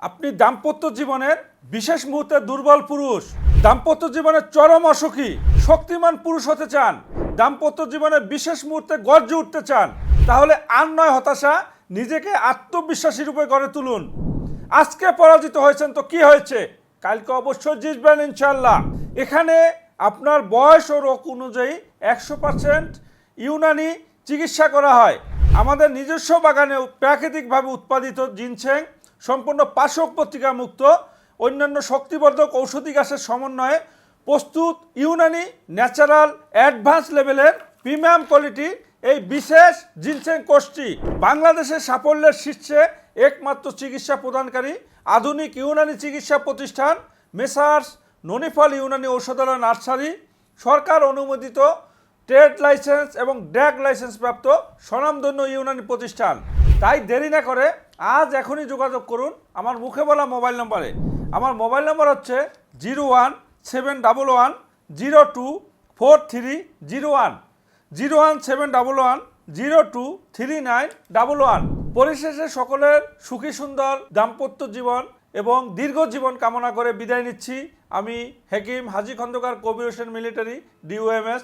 আপনি দাম্পত্য জীবনের বিশেষ মুহূর্তে দুর্বল পুরুষ, দাম্পত্য জীবনের চরম অসুখী, শক্তিমান পুরুষ হতে চান, দাম্পত্য জীবনের বিশেষ মুহূর্তে গর্জে উঠতে চান, তাহলে আর নয় হতাশা, নিজেকে আত্মবিশ্বাসী রূপে গড়ে তুলুন। আজকে পরাজিত হয়েছেন তো কি হয়েছে, কালকে অবশ্যই জিতবেন ইনশাল্লাহ। এখানে আপনার বয়স ও রোগ অনুযায়ী 100% ইউনানি চিকিৎসা করা হয়। আমাদের নিজস্ব বাগানে প্রাকৃতিকভাবে উৎপাদিত জিনসেং সম্পূর্ণ পার্শ্ব প্রতিক্রিয়া মুক্ত, অন্যান্য শক্তিবর্ধক ঔষধি গাছের সমন্বয়ে প্রস্তুত ইউনানি ন্যাচারাল অ্যাডভান্স লেভেলের প্রিমিয়াম কোয়ালিটি এই বিশেষ জিনসেং কোর্সটি বাংলাদেশের সাফল্যের শীর্ষে একমাত্র চিকিৎসা প্রদানকারী আধুনিক ইউনানি চিকিৎসা প্রতিষ্ঠান মেসার্স ননিফল ইউনানি ঔষধালয় নার্সারি, সরকার অনুমোদিত ট্রেড লাইসেন্স এবং ড্রাগ লাইসেন্স প্রাপ্ত স্বনামধন্য ইউনানি প্রতিষ্ঠান। তাই দেরি না করে আজ এখনই যোগাযোগ করুন আমার মুখে বলা মোবাইল নম্বরে। আমার মোবাইল নম্বর হচ্ছে 01711024301, 01711023911। পরিশেষে সকলের সুখী সুন্দর দাম্পত্য জীবন এবং দীর্ঘ জীবন কামনা করে বিদায় নিচ্ছি। আমি হাকিম হাজী খন্দকার কবির হোসেন মিলিটারি DOMS,